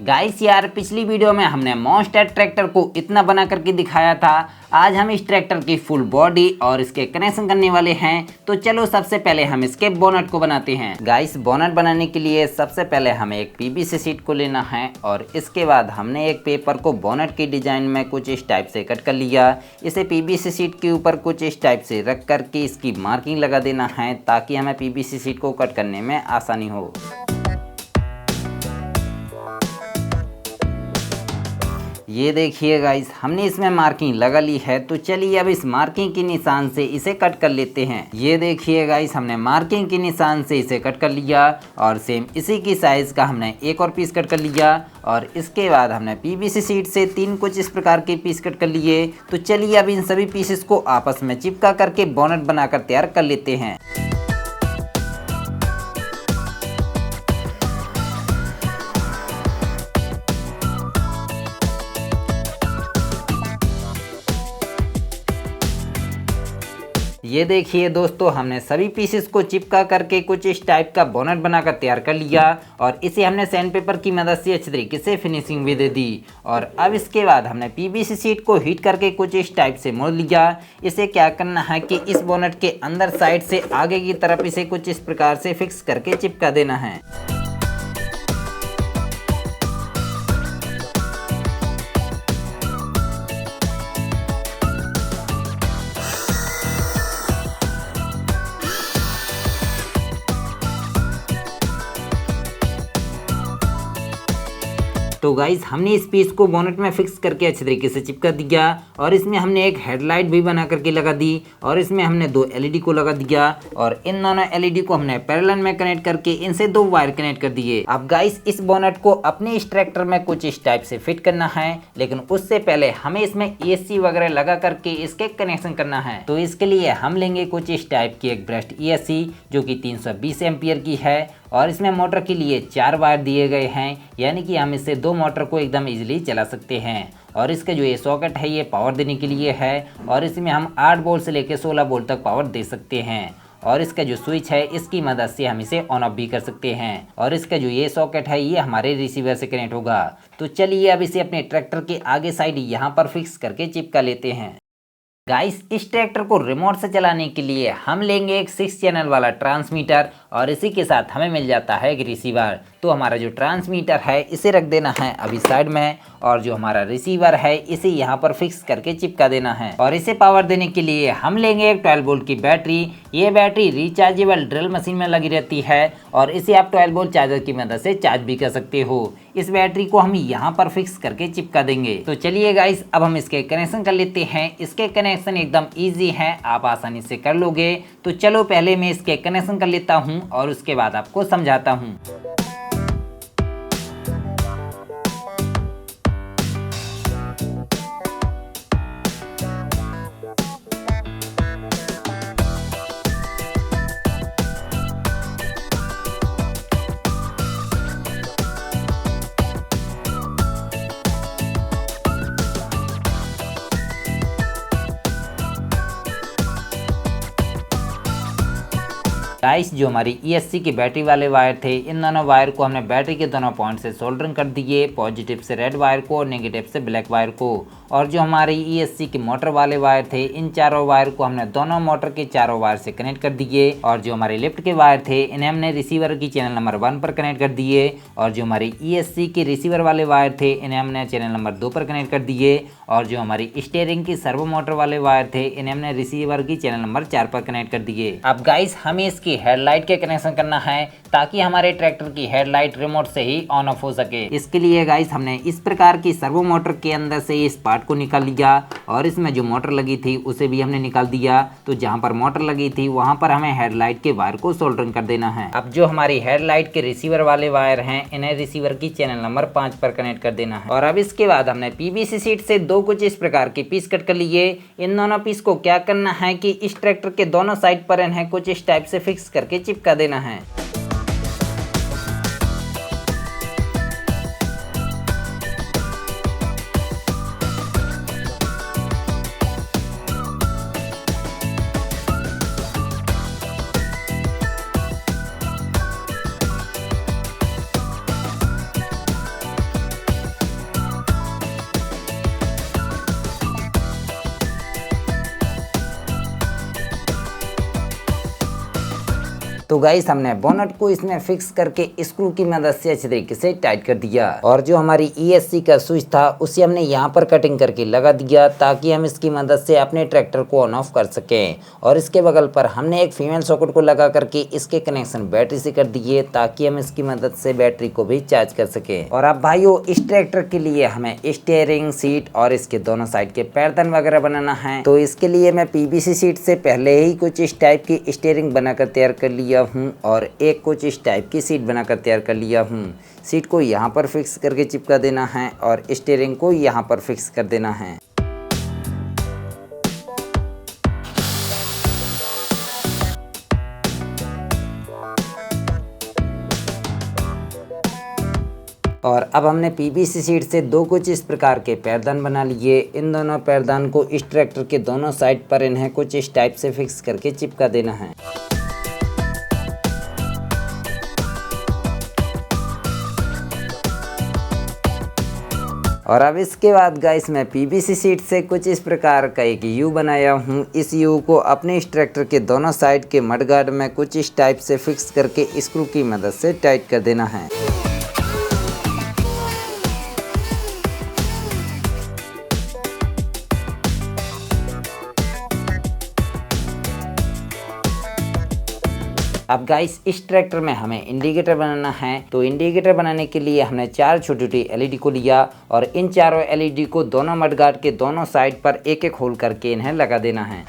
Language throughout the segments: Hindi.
गाइस यार, पिछली वीडियो में हमने मॉन्स्टर ट्रैक्टर को इतना बना करके दिखाया था। आज हम इस ट्रैक्टर की फुल बॉडी और इसके कनेक्शन करने वाले हैं। तो चलो सबसे पहले हम इसके बोनट को बनाते हैं। गाइस, बोनट बनाने के लिए सबसे पहले हमें एक पीवीसी शीट को लेना है और इसके बाद हमने एक पेपर को बोनट की डिजाइन में कुछ इस टाइप से कट कर लिया। इसे पीवीसी शीट के ऊपर कुछ इस टाइप से रख करके इसकी मार्किंग लगा देना है ताकि हमें पीवीसी शीट को कट करने में आसानी हो। ये देखिए गाइस, हमने इसमें मार्किंग लगा ली है। तो चलिए अब इस मार्किंग के निशान से इसे कट कर लेते हैं। ये देखिए गाइस, हमने मार्किंग के निशान से इसे कट कर लिया और सेम इसी की साइज का हमने एक और पीस कट कर लिया और इसके बाद हमने पीवीसी शीट से 3 कुछ इस प्रकार के पीस कट कर लिए। तो चलिए अब इन सभी पीसेस को आपस में चिपका करके बोनट बनाकर तैयार कर लेते हैं। ये देखिए दोस्तों, हमने सभी पीसेस को चिपका करके कुछ इस टाइप का बोनट बनाकर तैयार कर लिया और इसे हमने सैंड पेपर की मदद से अच्छी तरीके से फिनिशिंग भी दे दी। और अब इसके बाद हमने पीवीसी शीट को हीट करके कुछ इस टाइप से मोड़ लिया। इसे क्या करना है कि इस बोनट के अंदर साइड से आगे की तरफ इसे कुछ इस प्रकार से फिक्स करके चिपका देना है। तो गाइस, हमने इस पीस को बोनट में फिक्स करके अच्छे तरीके से चिपका दिया और इसमें हमने एक हेडलाइट भी बना करके लगा दी और इसमें हमने 2 एलईडी को लगा दिया और इन दोनों एलईडी को हमने पैरेलल में कनेक्ट करके इनसे 2 वायर कनेक्ट कर दिए। अब गाइस, इस बोनट को अपने इस ट्रैक्टर में कुछ इस टाइप से फिट करना है, लेकिन उससे पहले हमें इसमें एसी वगैरह लगा करके इसके कनेक्शन करना है। तो इसके लिए हम लेंगे कुछ इस टाइप की एक ब्रस्ट एसी जो कि 320 एम्पियर की है और इसमें मोटर के लिए 4 वायर दिए गए हैं, यानी कि हम इससे 2 मोटर को एकदम इजीली चला सकते हैं। और इसका जो ये सॉकेट है ये पावर देने के लिए है और इसमें हम 8 वोल्ट से लेकर 16 वोल्ट तक पावर दे सकते हैं। और इसका जो स्विच है इसकी मदद से हम इसे ऑन ऑफ भी कर सकते हैं और इसका जो ये सॉकेट है ये हमारे रिसीवर से कनेक्ट होगा। तो चलिए अब इसे अपने ट्रैक्टर के आगे साइड यहाँ पर फिक्स करके चिपका लेते हैं। गाइस, इस ट्रैक्टर को रिमोट से चलाने के लिए हम लेंगे एक 6 चैनल वाला ट्रांसमीटर और इसी के साथ हमें मिल जाता है एक रिसीवर। तो हमारा जो ट्रांसमीटर है इसे रख देना है अभी साइड में और जो हमारा रिसीवर है इसे यहाँ पर फिक्स करके चिपका देना है। और इसे पावर देने के लिए हम लेंगे एक 12 वोल्ट की बैटरी। ये बैटरी रिचार्जेबल ड्रिल मशीन में लगी रहती है और इसे आप 12 वोल्ट चार्जर की मदद से चार्ज भी कर सकते हो। इस बैटरी को हम यहाँ पर फिक्स करके चिपका देंगे। तो चलिए गाइस, अब हम इसके कनेक्शन कर लेते हैं। इसके कनेक्शन एकदम ईजी है, आप आसानी से कर लोगे। तो चलो पहले मैं इसके कनेक्शन कर लेता हूँ और उसके बाद आपको समझाता हूँ। गाइस, जो हमारी ईएससी की बैटरी वाले वायर थे, इन दोनों वायर को हमने बैटरी के दोनों पॉइंट से सोल्डरिंग कर दिए, पॉजिटिव से रेड वायर को और नेगेटिव से ब्लैक वायर को। और जो हमारी ईएससी के मोटर वाले वायर थे, इन चारों वायर को हमने दोनों मोटर के चारों वायर से कनेक्ट कर दिए। और जो हमारे लिफ्ट के वायर थे इन्हें हमने रिसीवर की चैनल नंबर 1 पर कनेक्ट कर दिए और जो हमारी ईएससी के रिसीवर वाले वायर थे इन्हें हमने चैनल नंबर 2 पर कनेक्ट कर दिए। और जो हमारी स्टीयरिंग की सर्वो मोटर वाले वायर थे इन्हें हमने रिसीवर की चैनल नंबर 4 पर कनेक्ट कर दिए। अब गाइस, हमें इसकी हेडलाइट के कनेक्शन करना है ताकि हमारे ट्रैक्टर की हेडलाइट रिमोट से ही ऑन ऑफ हो सके। इसके लिए गाइस, हमने इस प्रकार की सर्वो मोटर के अंदर से इस पार्ट को निकाल लिया और इसमें जो मोटर लगी थी उसे भी हमने निकाल दिया। तो जहां पर मोटर लगी थी वहां पर हमें हेडलाइट के वायर को सोल्डरिंग कर देना है। अब जो हमारी हेडलाइट के रिसीवर वाले वायर हैं इन्हें रिसीवर की चैनल नंबर 5 पर कनेक्ट कर देना है। और अब इसके बाद हमने पीवीसी शीट से 2 कुछ इस प्रकार के पीस कट कर लिए। इन दोनों पीस को क्या करना है कि इस ट्रैक्टर के दोनों साइड पर इन्हें कुछ इस टाइप से फिक्स करके चिपका देना है। तो गाइस हमने बोनट को इसमें फिक्स करके स्क्रू की मदद से अच्छे तरीके से टाइट कर दिया और जो हमारी ESC का स्विच था उसे हमने यहाँ पर कटिंग करके लगा दिया ताकि हम इसकी मदद से अपने ट्रैक्टर को ऑन ऑफ कर सकें। और इसके बगल पर हमने एक फीमेल सॉकेट को लगा करके इसके कनेक्शन बैटरी से कर दिए ताकि हम इसकी मदद से बैटरी को भी चार्ज कर सकें। और अब भाइयों इस ट्रैक्टर के लिए हमें स्टीयरिंग सीट और इसके दोनों साइड के पैरदान वगैरह बनाना है। तो इसके लिए मैं PVC सीट से पहले ही कुछ इस टाइप की स्टीयरिंग बनाकर तैयार कर लिया हूँ और एक कुछ इस टाइप की सीट बनाकर तैयार कर लिया हूँ। सीट को यहाँ पर फिक्स करके चिपका देना है और स्टीयरिंग को यहाँ पर फिक्स कर देना है। और अब हमने PVC सीट से दो कुछ इस प्रकार के पैरदान बना लिए। इन दोनों पैरदान को इस ट्रैक्टर के दोनों साइड पर इन्हें कुछ इस टाइप से फिक्स करके चिपका देना है। और अब इसके बाद गाइस मैं PVC सीट से कुछ इस प्रकार का एक U बनाया हूँ। इस U को अपने इस ट्रैक्टर के दोनों साइड के मडगार्ड में कुछ इस टाइप से फिक्स करके स्क्रू की मदद से टाइट कर देना है। अब गाइस इस ट्रैक्टर में हमें इंडिकेटर बनाना है। तो इंडिकेटर बनाने के लिए हमने 4 छोटी छोटी LED को लिया और इन चारों LED को दोनों मडगार्ड के दोनों साइड पर एक एक होल करके इन्हें लगा देना है।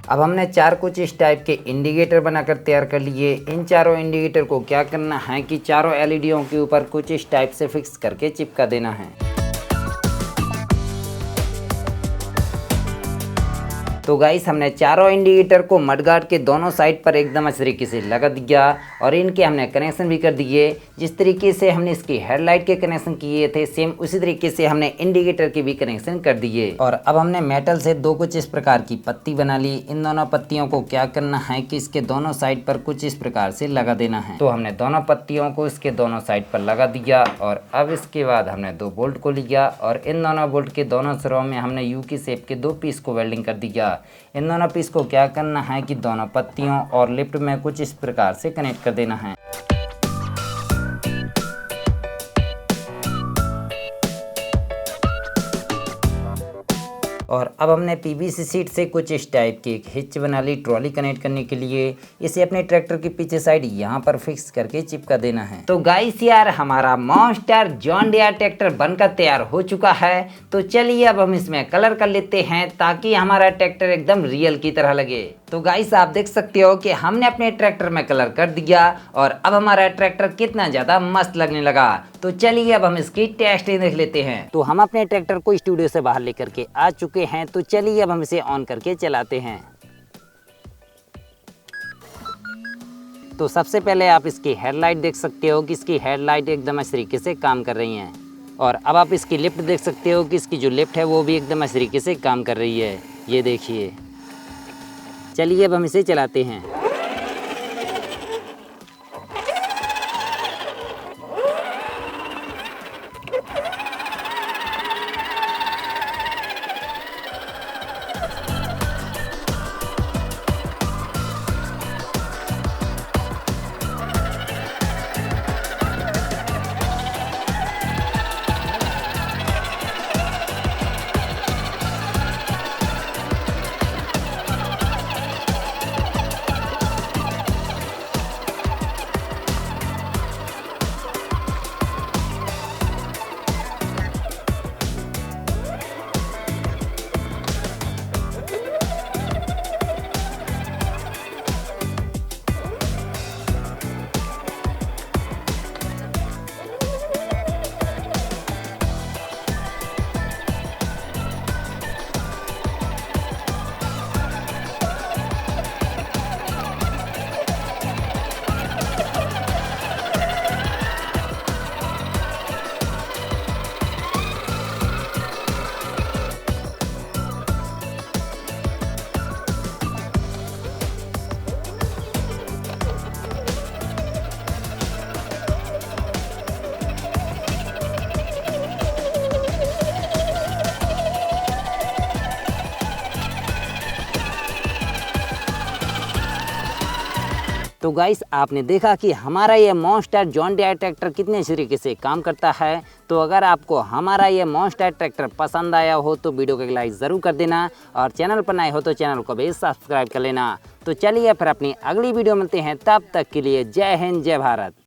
अब हमने 4 कुछ इस टाइप के इंडिकेटर बनाकर तैयार कर लिए। इन चारों इंडिकेटर को क्या करना है कि चारों LEDों के ऊपर कुछ इस टाइप से फिक्स करके चिपका देना है। तो गाइस हमने चारों इंडिकेटर को मडगार्ड के दोनों साइड पर एकदम अच्छे तरीके से लगा दिया और इनके हमने कनेक्शन भी कर दिए। जिस तरीके से हमने इसकी हेडलाइट के कनेक्शन किए थे सेम उसी तरीके से हमने इंडिकेटर के भी कनेक्शन कर दिए। और अब हमने मेटल से दो कुछ इस प्रकार की पत्ती बना ली। इन दोनों पत्तियों को क्या करना है कि इसके दोनों साइड पर कुछ इस प्रकार से लगा देना है। तो हमने दोनों पत्तियों को इसके दोनों साइड पर लगा दिया और अब इसके बाद हमने 2 बोल्ट को लिया और इन दोनों बोल्ट के दोनों सिरों में हमने U की शेप के 2 पीस को वेल्डिंग कर दिया। इन दोनों पीस को क्या करना है कि दोनों पत्तियों और लिफ्ट में कुछ इस प्रकार से कनेक्ट कर देना है। और अब हमने PVC सीट से कुछ इस टाइप की एक हिच बना ली ट्रॉली कनेक्ट करने के लिए। इसे अपने ट्रैक्टर के पीछे साइड यहाँ पर फिक्स करके चिपका देना है। तो गाइस यार हमारा मॉन्स्टर जॉन डियर ट्रैक्टर बनकर तैयार हो चुका है। तो चलिए अब हम इसमें कलर कर लेते हैं ताकि हमारा ट्रैक्टर एकदम रियल की तरह लगे। तो गाइस आप देख सकते हो कि हमने अपने ट्रैक्टर में कलर कर दिया और अब हमारा ट्रैक्टर कितना ज़्यादा मस्त लगने लगा। तो चलिए अब हम इसकी टेस्टिंग देख लेते हैं। तो हम अपने ट्रैक्टर को स्टूडियो से बाहर लेकर के आ चुके हैं। तो चलिए अब हम इसे ऑन करके चलाते हैं। तो सबसे पहले आप इसकी हेडलाइट देख सकते हो कि इसकी हेडलाइट एकदम इस तरीके से काम कर रही हैं। और अब आप इसकी लिफ्ट देख सकते हो कि इसकी जो लिफ्ट है वो भी एकदम इस तरीके से काम कर रही है। ये देखिए। चलिए अब हम इसे चलाते हैं। तो गाइस आपने देखा कि हमारा ये मॉन्स्टर जॉन डियर ट्रैक्टर कितने तरीके से काम करता है। तो अगर आपको हमारा ये मॉन्स्टर ट्रैक्टर पसंद आया हो तो वीडियो को एक लाइक ज़रूर कर देना और चैनल पर नए हो तो चैनल को भी सब्सक्राइब कर लेना। तो चलिए फिर अपनी अगली वीडियो मिलते हैं, तब तक के लिए जय हिंद जय भारत।